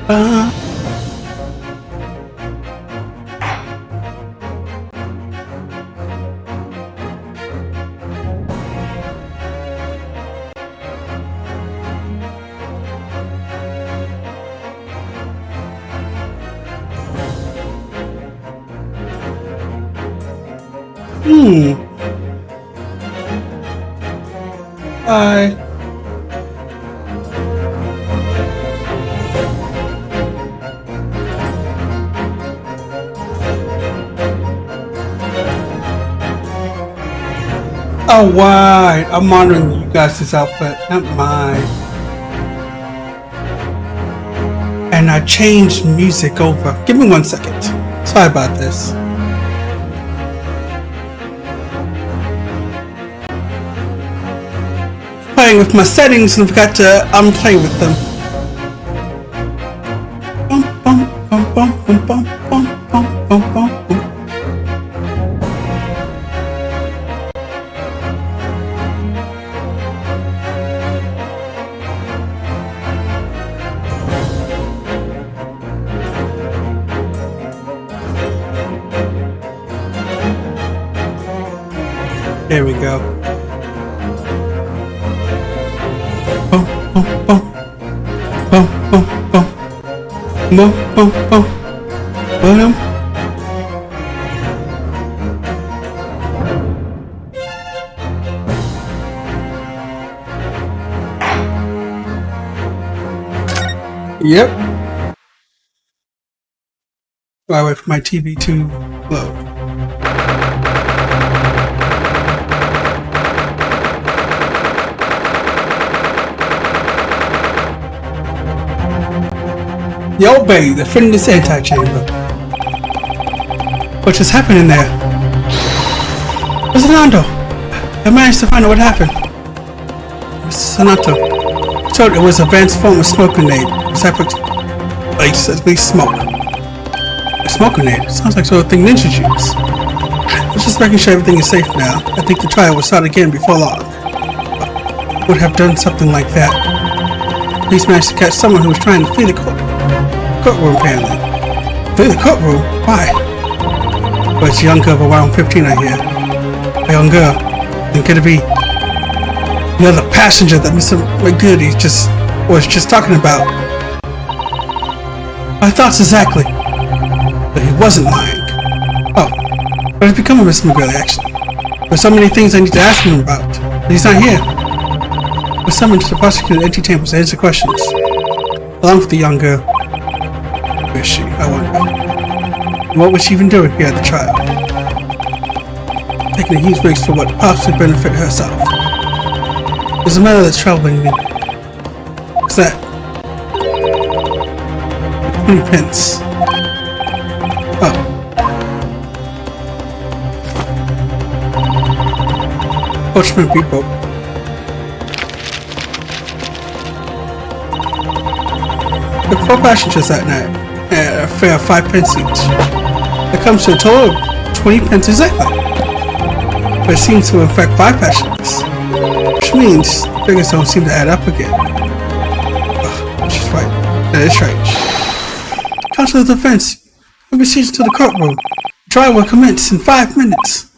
Uh, Bye. Oh, why? I'm monitoring you guys' outfit, not mine. And I changed music over. Give me 1 second. Sorry about this. Playing with my settings and forgot to unplay with them. Bum, bum, bum, bum, bum, bum, bum, bum, bum, bum. There we go. Boom, boom, boom. Boom, boom, boom. Boom, boom, boom. Boom. Yep. While I wait for my TV to load. Yo, babe, the friend in this antechamber. What just happened in there? Mr. Nando, I managed to find out what happened. Mr. Sanato, told it was an advanced form of smoke grenade. Type of place, at least smoke. A smoke grenade? Sounds like sort of thing ninjas use. Let's just making sure everything is safe now. I think the trial will start again before long. Would have done something like that. Police managed to catch someone who was trying to flee the courtroom, apparently. Flee the courtroom? Why? Well, it's a young girl of around 15, I hear. A young girl. Then could it be the other passenger that Mr. McGoody was just talking about? My thoughts exactly. But he wasn't lying. Oh, what has become of Mr. McGoody, actually? There's so many things I need to ask him about, but he's not here. We're summoned to the prosecutor's empty chambers to answer questions, along with the young girl. Where is she? I wonder. What was she even doing here at the trial? Taking a huge risk for what possibly benefit herself. There's a matter that's troubling me. What's that? 20 pence. Oh. Watchman people. The 4 passengers that night at a fare of 5 pence each. That comes to a total of 20 pence exactly. But it seems to affect 5 passengers. Which means figures don't seem to add up again. Ugh, she's right. That is strange. Counsel of Defense, we proceed to the courtroom. The trial will commence in 5 minutes.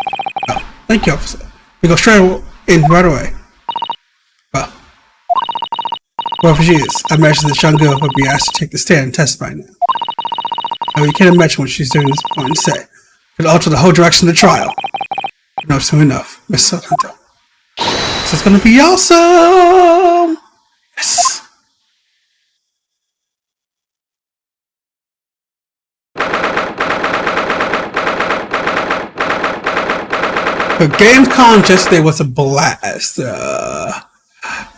Oh, thank you, officer. We go straight in right away. Well, whoever she is, I imagine this young girl would be asked to take the stand and testify now. Now, you can't imagine what she's doing this point to say. It could alter the whole direction of the trial. No, soon enough, Miss Hunter. This is gonna be awesome! Yes! The GamesCon yesterday was a blast. The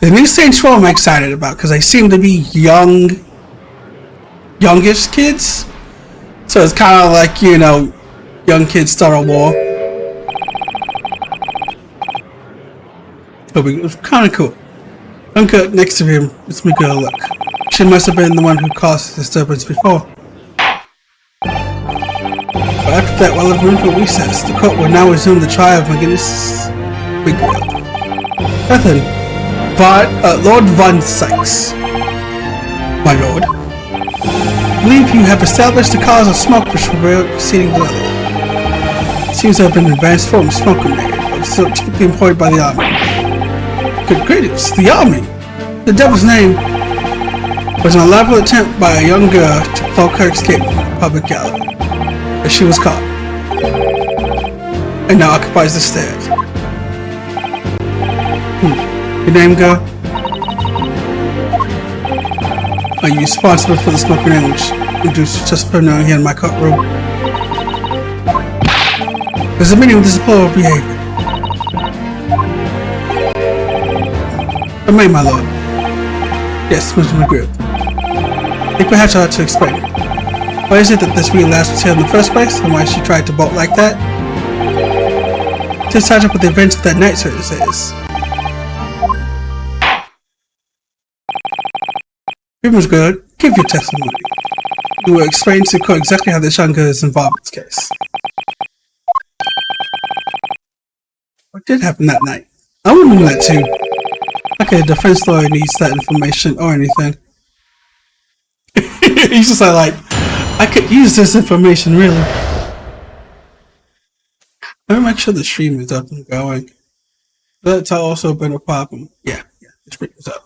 new Saints Row I'm excited about because they seem to be youngish kids. So it's kind of like, you know, young kids start a war. It was kind of cool. I'm good next to him. It's me girl. Look, she must have been the one who caused the disturbance before. But after that, while the room for recess, the court will now resume the trial of McGinnis' big girl. Nothing. Lord Von Sykes. My lord. of you have established the cause of smoke which prevailed preceding the other. It seems to have been an advanced form of smoke grenade, but still typically employed by the army. Good greetings, the army! The devil's name was an elaborate attempt by a young girl to cloak her escape from the public gallery, but she was caught, and now occupies the stairs. Your name, girl? Are you responsible for the smoke grenade which induced just for knowing here in my courtroom? There's a meaning of this deplorable behavior. Remain, my lord. Yes, Mr. McGriff. I think perhaps I ought to explain it. Why is it that this real lass was here in the first place, and why she tried to bolt like that? To catch up with the events of that night, sir, it says. It was good. Give your testimony. You will explain to the court exactly how this young girl is involved in this case. What did happen that night? I wouldn't know that too. Okay, the defense lawyer needs that information or anything. He's just like, I could use this information, really. Let me make sure the stream is up and going. That's also been a problem. Yeah, the stream is up.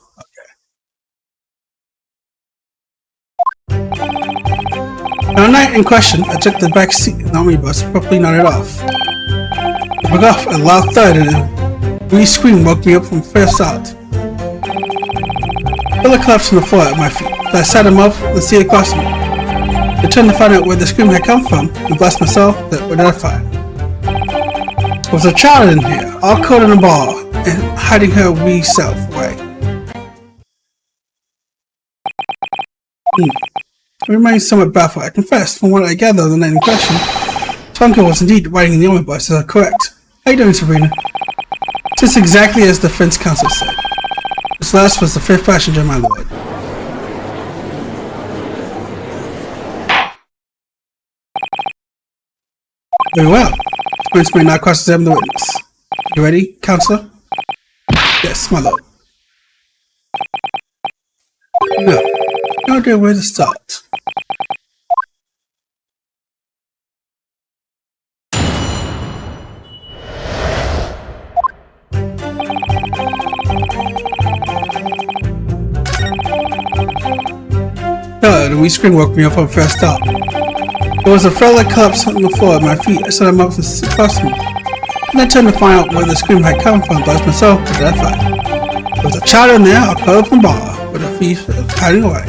On the night in question, I took the back seat in the omnibus, properly nodded off. I broke off a loud thud and a wee scream woke me up from first out. Philip collapsed on the floor at my feet. I sat him up and see across me. I turned to find out where the scream had come from and blessed myself that what did I find? There was a child in here, all covered in a ball and hiding her wee self away. I remained somewhat baffled. I confess, from what I gathered on the night in question, Tonka was indeed riding in the omnibus. Is that correct? How you doing, Sabrina? Just exactly as the defense counsel said. This last was the fifth passenger, my lord. Very well. The prince may now cross-examine the witness. You ready, counselor? Yes, my lord. No idea where to start. The wee scream woke me up on first thought. There was a fellow that collapsed on the floor at my feet. I set him up to across me. And I turned to find out where the scream had come from. Bless myself, what did I find? There was a child in there, a curled up in the bar, with a thief hiding away.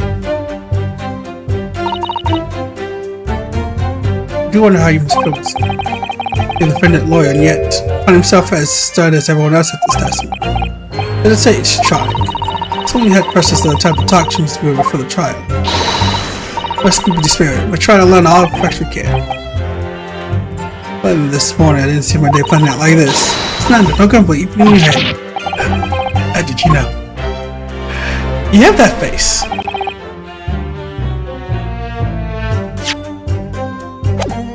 I do wonder how you must feel the independent lawyer and yet find himself as stern as everyone else at this testimony. Let us say it's trying. Someone had precious little time to talk to Mr. Weaver before the trial. Let's keep the spirit. We're trying to learn all the facts we can. But this morning I didn't see my day planning out like this. It's not no complete even in your head. How did you know? You have that face.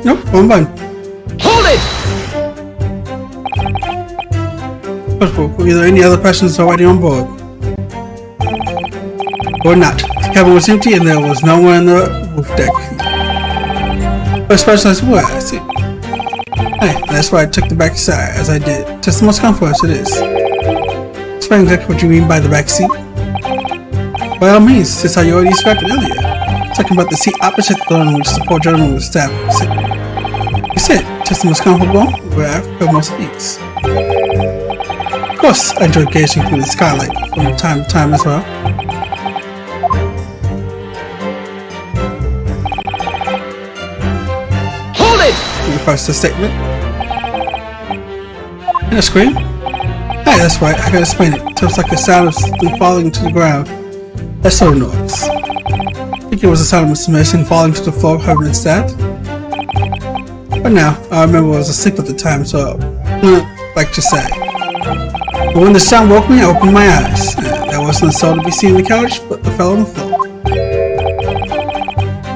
Nope, wrong button. Hold it! Were there any other passengers already on board? Or not. The cabin was empty and there was no one on the roof deck. First person I said, well, I see. Hey, that's why I took the back side as I did. Just the most comfortable it is. Explain exactly what you mean by the back seat. By all means, since I already described it earlier. Talking about the seat opposite the one in which the poor gentleman was stabbed. You said, just the most comfortable, where I feel most at ease. Of course, I enjoy gazing through the skylight from time to time as well. Hold it! In regards to the statement. And a scream? Hey, that's right, I can explain it. It feels like a sound of something falling to the ground. That sort of noise. I think it was the sound of Mr. Mason falling to the floor, having been stabbed. But now, I remember I was asleep at the time, so I don't like to say. But when the sound woke me, I opened my eyes. There wasn't a soul to be seen on the couch, but the fellow on the floor.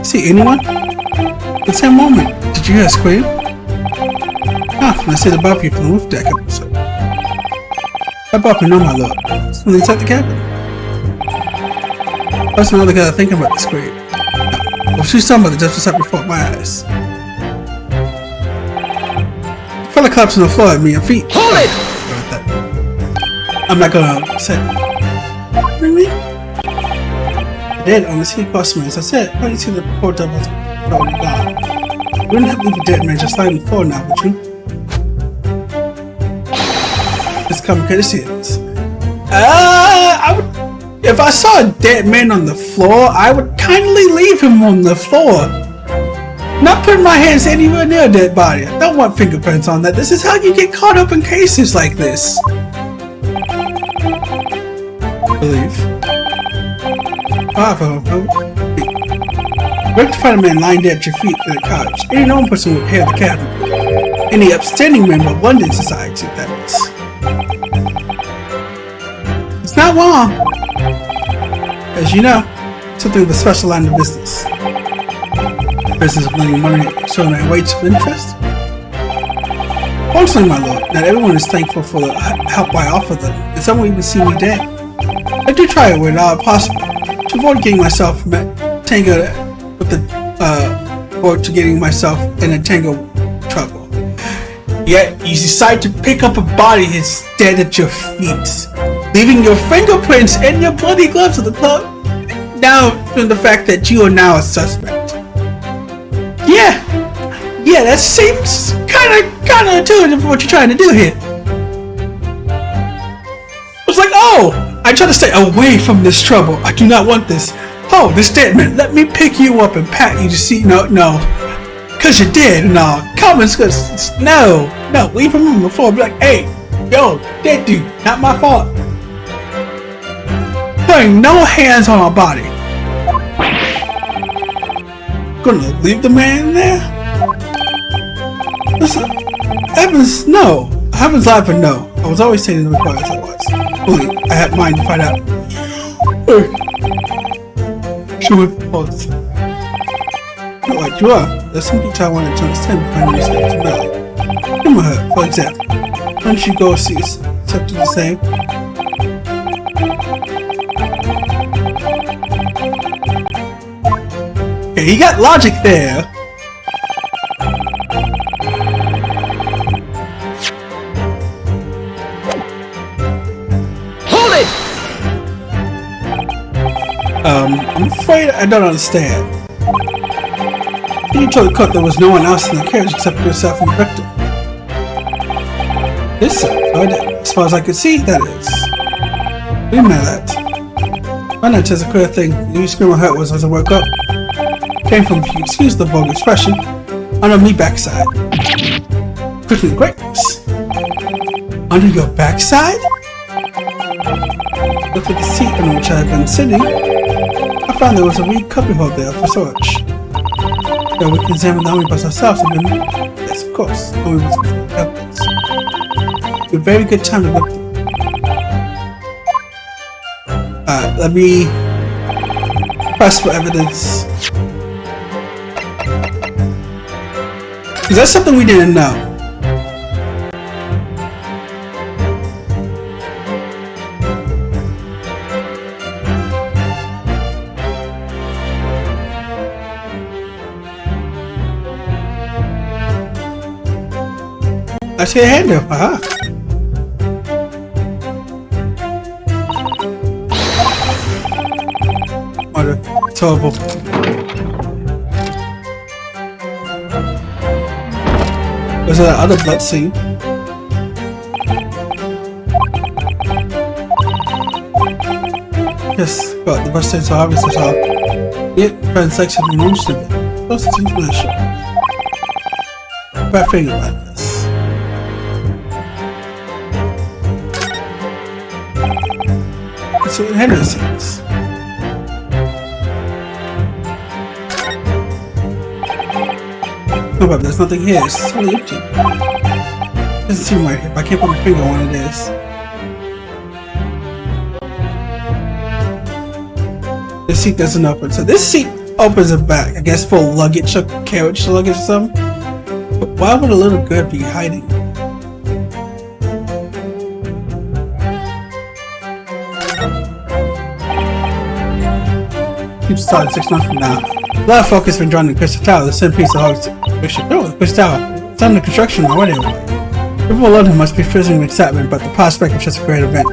See anyone? At the same moment, did you hear a scream? Ah, and I see the balcony from the roof deck episode. That balcony, no, my lord. It's from inside the cabin. I was another guy thinking about the scream. Well, she's somebody just was up before my eyes. A fella collapsed on the floor at me and feet. Hold it! I'm not gonna say. Really? I did on the sea customers. I said, why do you see the poor devil's already gone? You wouldn't have to leave a dead man just lying on the floor now, would you? It's common courtesy is. I would. If I saw a dead man on the floor, I would kindly leave him on the floor. Not putting my hands anywhere near a dead body. I don't want fingerprints on that. This is how you get caught up in cases like this. Believe. Wait to find a man lying dead at your feet in a couch. Any known person would hail the cabin. Any upstanding member of London society, that is. It's not wrong. As you know, something of a special line of business. Business of lending money showing their weights of interest. Fortunately, my lord, not everyone is thankful for the help I offer them, and some will even see me dead. I do try it when possible to avoid getting myself tangled with the or to getting myself in a tangled trouble. Yet you decide to pick up a body that's dead at your feet, leaving your fingerprints and your bloody gloves at the club. Now, from the fact that you are now a suspect. Yeah, that seems kind of intuitive for what you're trying to do here. It's like, oh, I try to stay away from this trouble. I do not want this. Oh, this dead man, let me pick you up and pat you to see. No, cause you're dead and all. Comments, cause no, leave him on the floor. Be like, hey, yo, dead dude, not my fault. Putting no hands on our body. Gonna leave the man there? Listen, Evans, no. Heaven's life, but no. I was always saying the requirements I was. Only, I had mine to find out. Show it pause. Not like you are. There's some detail I wanted to understand before I understand to know. Remember her, for example. Don't you go see accepted the same? Okay, he got logic there. I'm afraid I don't understand. You told the cook there was no one else in the carriage except yourself and the victim. Yes, sir. As far as I could see, that is. We know that. My note says a clear thing. The new scream I heard was as I woke up. Came from, if you excuse the vulgar expression, under me backside. Quickly, greatness. Under your backside? Looked at the seat on which I had been sitting. I found there was a wee cubbyhole there for storage. Then we can examine the omnibus ourselves and then, yes, of course, the omnibus with evidence. A very good time to look through. Let me press for evidence. Because that's something we didn't know. I see a handle. Aha. What a terrible. Was there that other blood scene? Yes, but the bus stays so obvious as well. Yet, transaction in interested. Plus, it's international. Bad thing about this. It's what Henry says. No, but there's nothing here. It's totally empty. Doesn't seem right here, but I can't put my finger on what it is. This seat doesn't open. So this seat opens it back. I guess for luggage or carriage luggage or something. But why would a little girl be hiding? Keep starting 6 months from now. A lot of focus has been drawn to Crystal Tower, the centerpiece of Hog's bishop. Oh, the Crystal Tower. It's under construction already. People around him must be fizzing with excitement, but the prospect of such a great event.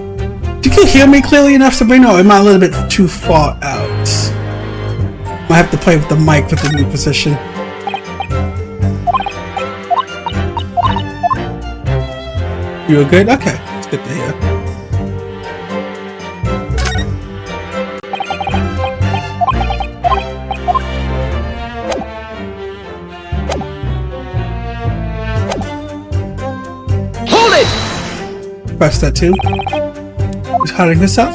You can hear me clearly enough, Sabrina, or am I a little bit too far out? I have to play with the mic with the new position. You were good? Okay, it's good to hear. Hold it! Press that too. He's hiding herself?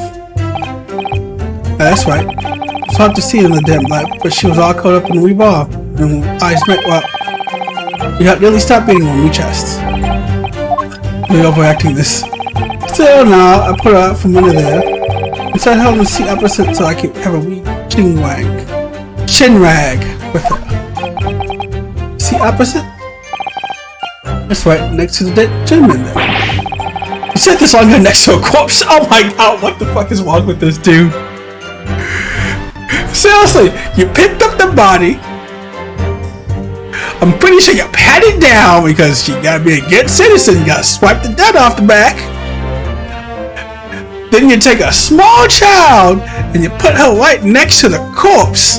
That's right. It's hard to see in the dim light, but she was all caught up in the wee ball. And eyes met, well, you had nearly stopped beating on me chest. We're overacting this. Still now, I put her out from under there. And so I held the seat opposite so I could have a wee chin rag with her. Seat opposite? That's right, next to the dead gentleman there. You said this on your next to a corpse? Oh my god, what the fuck is wrong with this dude? Seriously, you picked up the body. I'm pretty sure you pat it down because you gotta be a good citizen. You gotta swipe the dead off the back. Then you take a small child and you put her right next to the corpse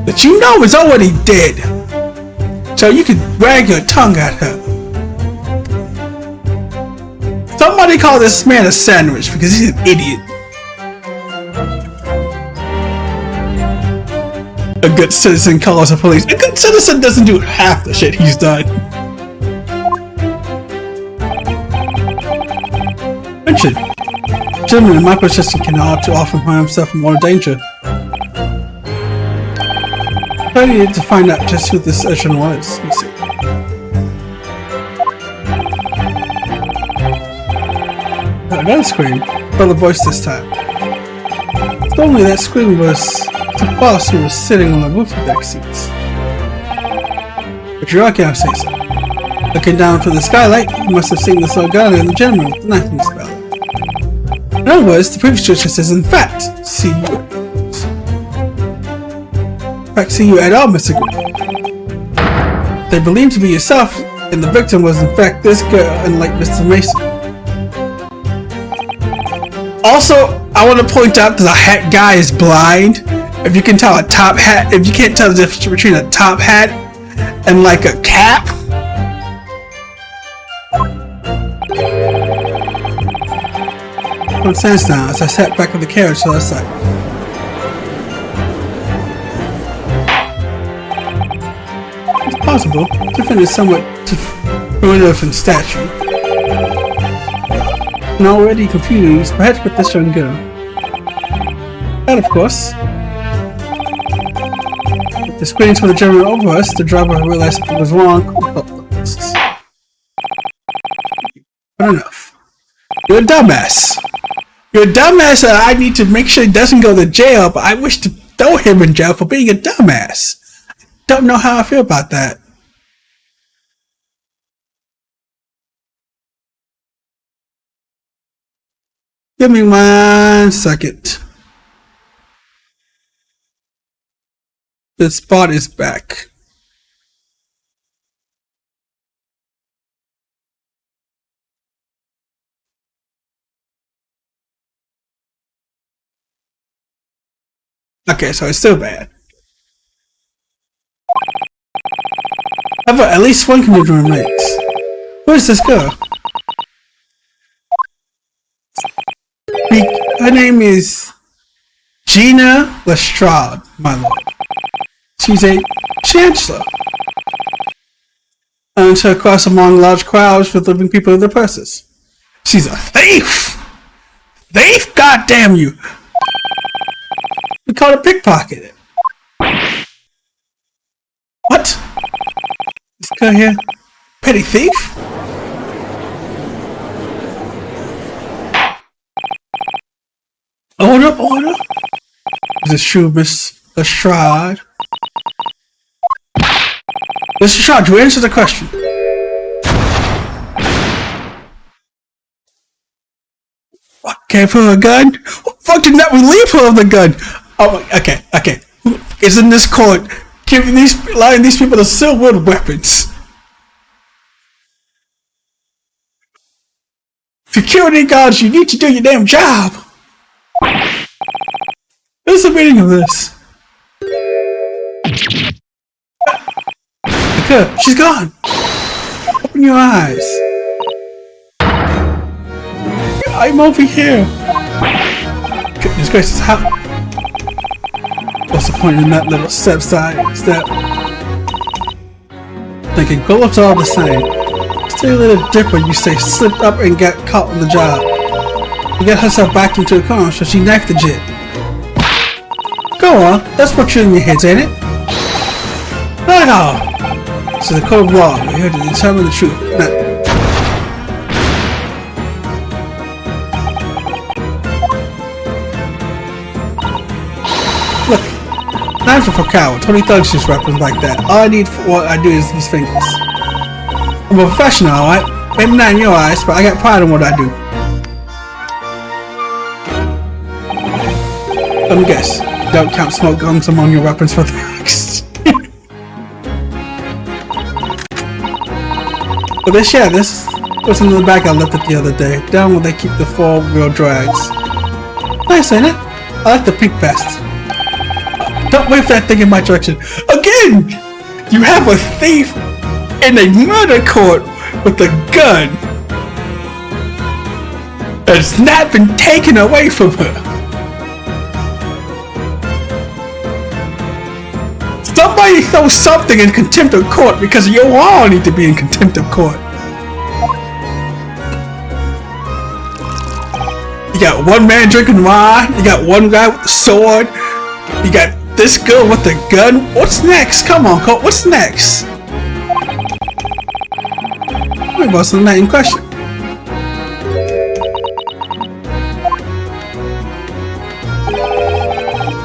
that you know is already dead. So you can wag your tongue at her. Somebody call this man a sandwich because he's an idiot. A good citizen calls the police. A good citizen doesn't do half the shit he's done. Richard, gentlemen in my position cannot too often find himself in more danger. I needed to find out just who this urchin was, you see. Another scream, but the voice this time. If only that scream was the boss who was sitting on the roof of deck seats. But you're not gonna say so. Looking down through the skylight, you must have seen the Sargana and the gentleman with the knife in his belly. In other words, the previous judge says, in fact, see you at all, Mr. Green. They believed to be yourself, and the victim was in fact this girl, unlike Mr. Mason. Also, I want to point out that the hat guy is blind. If you can tell a top hat, if you can't tell the difference between a top hat and like a cap. What sense now as I sat back in the carriage to the side. It's possible. Tiffin is somewhat primitive in stature. And already confused, perhaps with this young girl. And of course, with the screens from the gentleman over us, the driver realized something was wrong. But enough. You're a dumbass. You're a dumbass and I need to make sure he doesn't go to jail, but I wish to throw him in jail for being a dumbass. Don't know how I feel about that. Give me 1 second. The spot is back. Okay, so it's still bad. However, at least one computer remains. Where's this girl? Her name is Gina Lestrade, my lord. She's a chancellor. And to cross among large crowds with living people in their purses. She's a thief! Thief, goddamn you! We call her pickpocketed. What? This guy here? Petty thief? Order, order. Is this true, Miss Lestrade? Miss Lestrade, you answer the question. Fuck, gave her a gun? What the fuck did not relieve her of the gun? Oh, okay. Isn't this court allowing these people to still wield weapons. Security guards, you need to do your damn job. What's the meaning of this? Okay, she's gone. Open your eyes. I'm over here. Goodness gracious, how? What's the point in that little step? Thinking bullets are all the same. Still a little different, you say, slipped up and got caught on the job. To get herself back into the car, so she knifed the jit. Go on, that's what's in your heads, ain't it? Not at all. This is a code of law. We're here to determine the truth. Now, look, knives are for cowards. Only thugs use weapons like that. All I need for what I do is these fingers. I'm a professional, alright? Maybe not in your eyes, but I got pride in what I do. Let me guess. Don't count smoke guns among your weapons for thugs. But this was in the bag I left it the other day. Down where they keep the 4-wheel drags. Nice, ain't it? I like the pink best. Don't wave that thing in my direction. Again! You have a thief in a murder court with a gun that's not been taken away from her. Somebody throw something in contempt of court because you all need to be in contempt of court. You got one man drinking wine, you got one guy with a sword, you got this girl with a gun. What's next? Come on, court, what's next? Wait, what's the main question?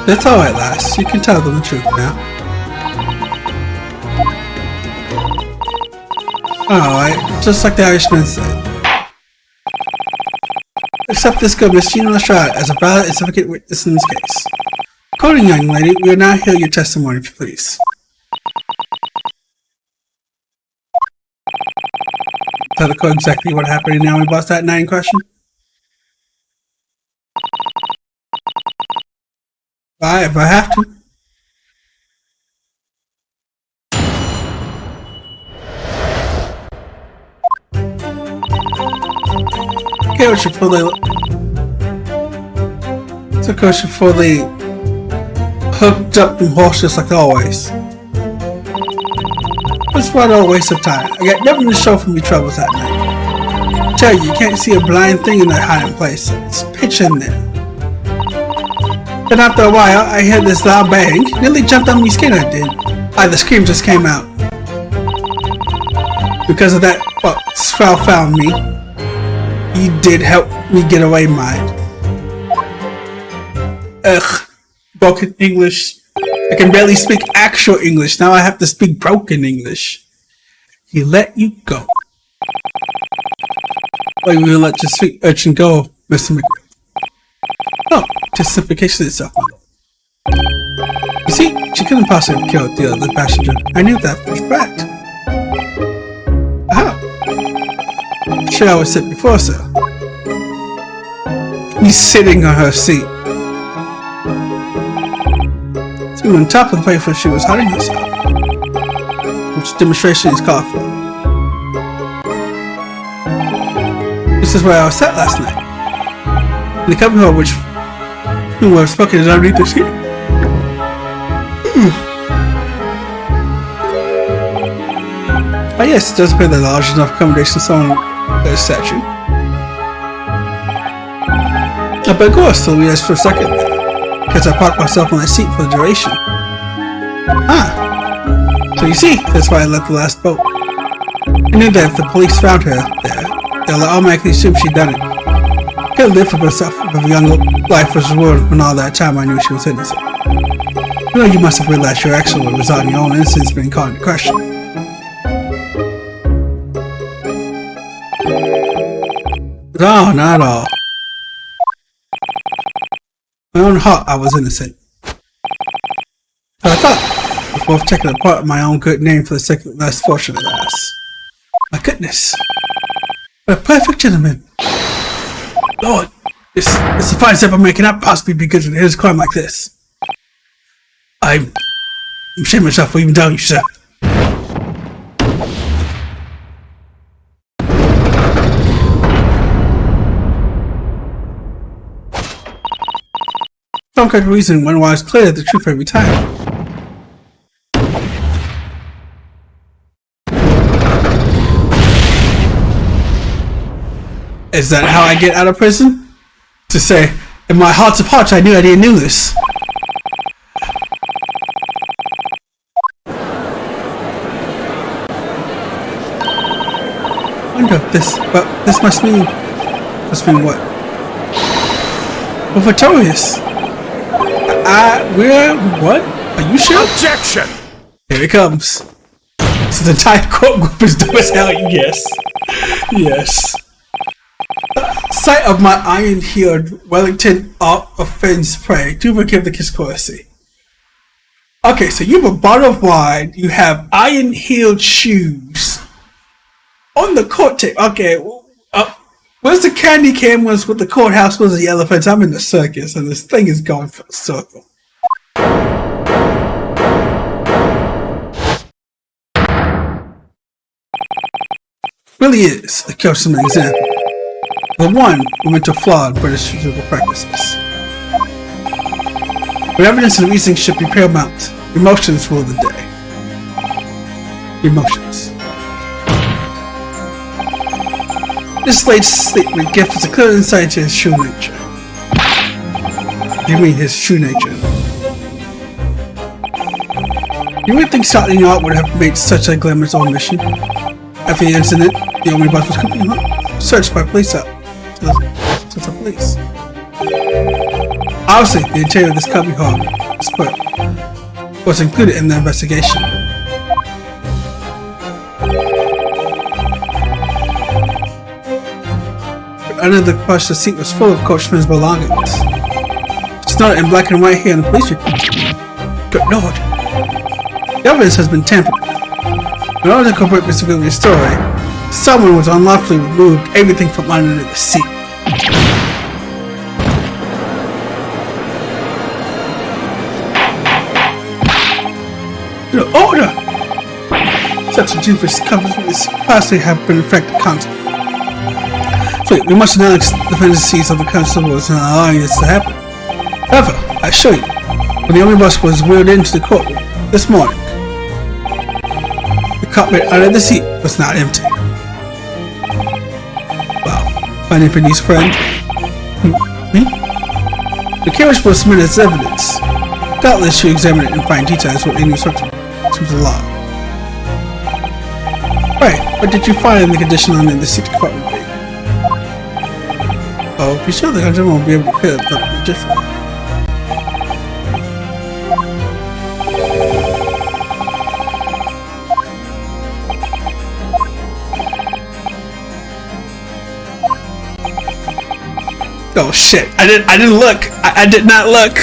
That's alright, lass. You can tell them the truth now. Alright, just like the Irishman said. Accept this good Miss Gina Lestrade as a valid and certificate witness in this case. According, young lady, we will now hear your testimony, if you please. Tell the court exactly what happened in Naomi Boss that night in question? Alright, if I have to. Okay, what you fully hooked up and horses like always. It's what a waste of time. I got nothing to show for me troubles that night. I tell you can't see a blind thing in that hiding place. It's pitch in there. Then after a while, I heard this loud bang. Nearly jumped on me skin, I did. The scream just came out. Because of that, Sprout found me. He did help me get away, mine. Ugh. Broken English. I can barely speak actual English. Now I have to speak broken English. He let you go. Why will you let your sweet urchin go, Mr. McGrath? Oh, justification itself, my lord. You see, she couldn't possibly have killed the other passenger. I knew that for a fact. Aha! She always said before, sir. He's sitting on her seat. Sitting on top of the plate where she was hiding herself. Which demonstration is called for. This is where I was sat last night. In the company hall which we were spoken is underneath the seat. Oh yes, it does appear that large enough accommodations on their statue. But of course, still realized for a second because I parked myself on that seat for the duration. Ah, so you see, that's why I left the last boat. I knew that if the police found her there, they'll automatically assume she'd done it. Could live for herself if her young life was ruined when all that time I knew she was innocent. You know, you must have realized your actual was on your own innocence being called into question. No, not at all. My own heart, I was innocent. But I thought, before taking apart my own good name for the sake of less fortunate lass. My goodness. What a perfect gentleman. Lord, this is the finest ever man cannot possibly be good in his crime like this. I'm ashamed of myself for even doubting you, sir. Some kind of reason when I was clear the truth every time. Is that how I get out of prison? To say, in my heart of hearts, I knew I didn't know this. I wonder if this must mean what? Well, Victorious. What? Are you sure? Objection! Here it comes. So the entire court group is dumb as hell, yes. Yes. Sight of my iron-heeled Wellington offense prey. Do forgive the kiss courtesy. Okay, so you have a bottle of wine, you have iron-heeled shoes. On the court tape, okay, where's the candy cane was with the courthouse was the elephants? I'm in the circus and this thing is going for a circle. Really is a custom example. The one who went to flawed British physical practices. But evidence and reasoning should be paramount. Emotions rule the day. Emotions. This latest statement gives us a clear insight into his true nature. You mean his true nature? You would think starting you out would have made such a glamorous own mission. After the incident, the only bus was completely searched by police police. Obviously, the interior of this cubby hall was included in the investigation. But under the plush, the seat was full of Coachman's belongings. It's not in black and white here in the police report. Good Lord. The evidence has been tampered with. In order to incorporate Mr. Goodwin's story, someone was unlawfully removed everything from under the seat. Your order! Such a doofus companies possibly have been affected constantly. So we must acknowledge the dependencies of the constables in allowing this to happen. However, I assure you, when the omnibus was wheeled into the courtroom this morning, the cockpit under the seat was not empty. Wow, my Japanese friend. Me? The carriage was submitted as evidence. Doubtless you examine it and find details with any instruction to the law. Right, what did you find in the condition under the seat compartment B? Oh, be sure the country won't be able to clear up different. Oh shit! I didn't look. I did not look.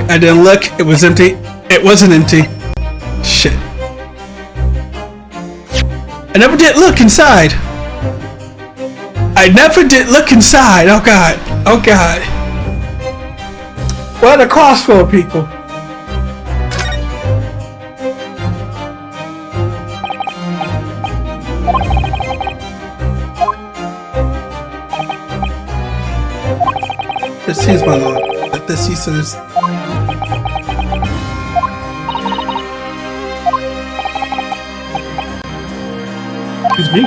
I didn't look. It was empty. It wasn't empty. Shit. I never did look inside. I never did look inside. Oh god. Oh god. What a crossroad, people. This is my lord. Let this cease is. Excuse me.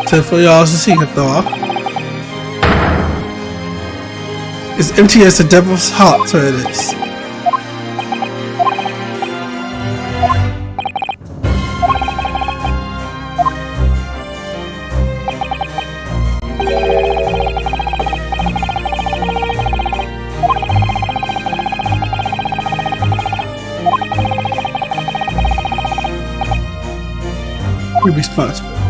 So for y'all to see it though. As empty as the devil's heart, so it is. be responsible.